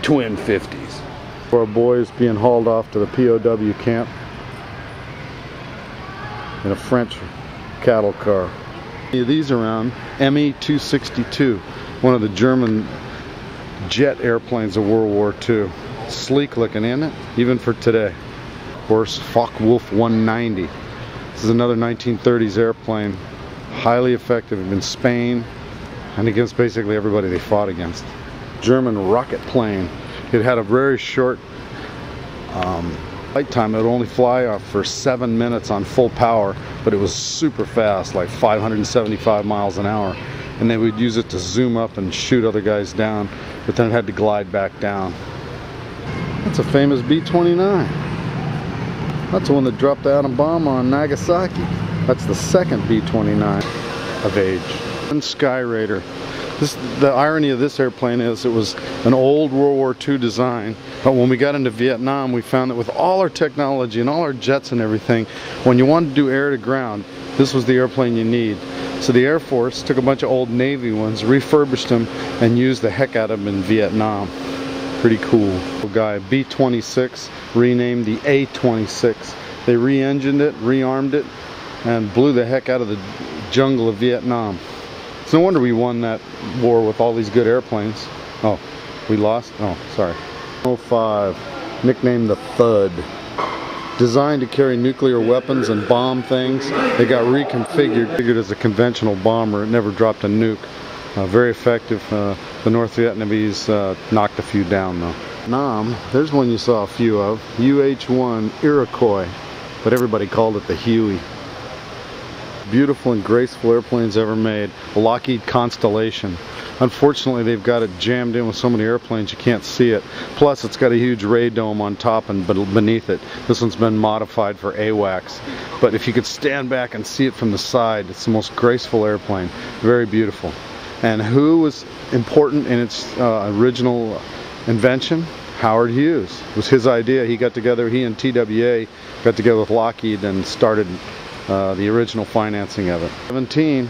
twin 50s. Our boys being hauled off to the POW camp in a French cattle car. These around, Me-262, one of the German jet airplanes of World War II. Sleek looking, isn't it? Even for today. Of course, Focke-Wulf 190. This is another 1930s airplane, highly effective in Spain and against basically everybody they fought against. German rocket plane. It had a very short flight time. It would only fly off for 7 minutes on full power, but it was super fast, like 575 miles an hour. And they would use it to zoom up and shoot other guys down, but then it had to glide back down. That's a famous B-29. That's the one that dropped the atom bomb on Nagasaki. That's the second B-29 of age. And Sky Raider. The irony of this airplane is it was an old World War II design, but when we got into Vietnam we found that with all our technology and all our jets and everything, when you wanted to do air to ground, this was the airplane you need. So the Air Force took a bunch of old Navy ones, refurbished them, and used the heck out of them in Vietnam. Pretty cool. Guy, B-26, renamed the A-26. They re-engined it, rearmed it, and blew the heck out of the jungle of Vietnam. It's no wonder we won that war with all these good airplanes. Oh, we lost? Oh, sorry. 05, nicknamed the Thud. Designed to carry nuclear weapons and bomb things, it got reconfigured as a conventional bomber. It never dropped a nuke. Very effective. The North Vietnamese knocked a few down though. Nam, there's one you saw a few of. UH-1 Iroquois, but everybody called it the Huey. Beautiful and graceful airplanes ever made. Lockheed Constellation. Unfortunately, they've got it jammed in with so many airplanes you can't see it. Plus, it's got a huge ray dome on top and beneath it. This one's been modified for AWACS. But if you could stand back and see it from the side, it's the most graceful airplane. Very beautiful. And who was important in its original invention? Howard Hughes. It was his idea. He and TWA got together with Lockheed and started the original financing of it. 17,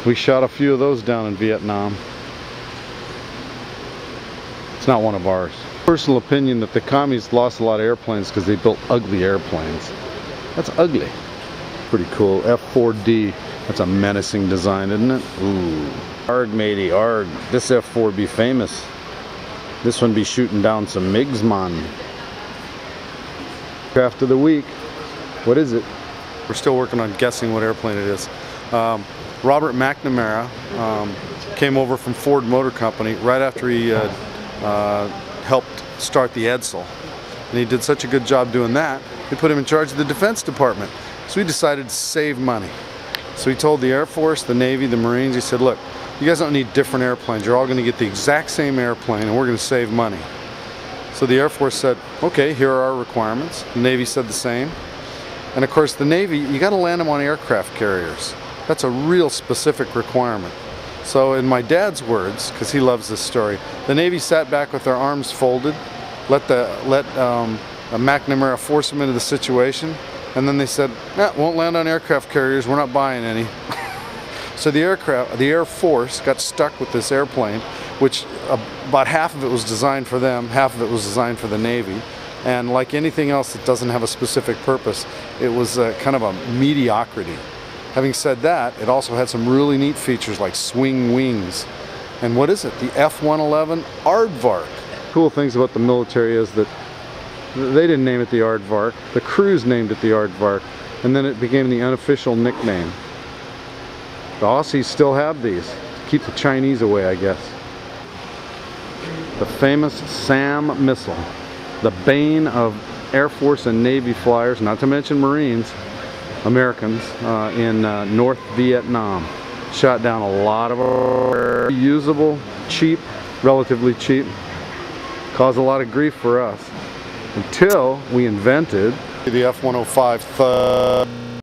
we shot a few of those down in Vietnam. It's not one of ours. Personal opinion that the commies lost a lot of airplanes because they built ugly airplanes. That's ugly. Pretty cool. F-4D. That's a menacing design, isn't it? Ooh. Arg, matey, arg. This F-4 would be famous. This one be shooting down some MiGs, man. Craft of the week. What is it? We're still working on guessing what airplane it is. Robert McNamara came over from Ford Motor Company right after he helped start the Edsel. And he did such a good job doing that, they put him in charge of the Defense Department. So he decided to save money. So he told the Air Force, the Navy, the Marines, he said, look, you guys don't need different airplanes. You're all going to get the exact same airplane and we're going to save money. So the Air Force said, okay, here are our requirements. The Navy said the same. And of course the Navy, you got to land them on aircraft carriers. That's a real specific requirement. So in my dad's words, because he loves this story, the Navy sat back with their arms folded, let McNamara force them into the situation, and then they said, nah, won't land on aircraft carriers, we're not buying any. So the Air Force got stuck with this airplane, which about half of it was designed for them, half of it was designed for the Navy. And like anything else that doesn't have a specific purpose, it was kind of a mediocrity. Having said that, it also had some really neat features like swing wings. And what is it? The F-111 Aardvark. Cool things about the military is that they didn't name it the Aardvark. The crews named it the Aardvark. And then it became the unofficial nickname. The Aussies still have these to keep the Chinese away, I guess. The famous SAM missile. The bane of Air Force and Navy flyers, not to mention Marines, Americans, in North Vietnam. Shot down a lot of usable, cheap, relatively cheap. Caused a lot of grief for us. Until we invented the F-105 Thud.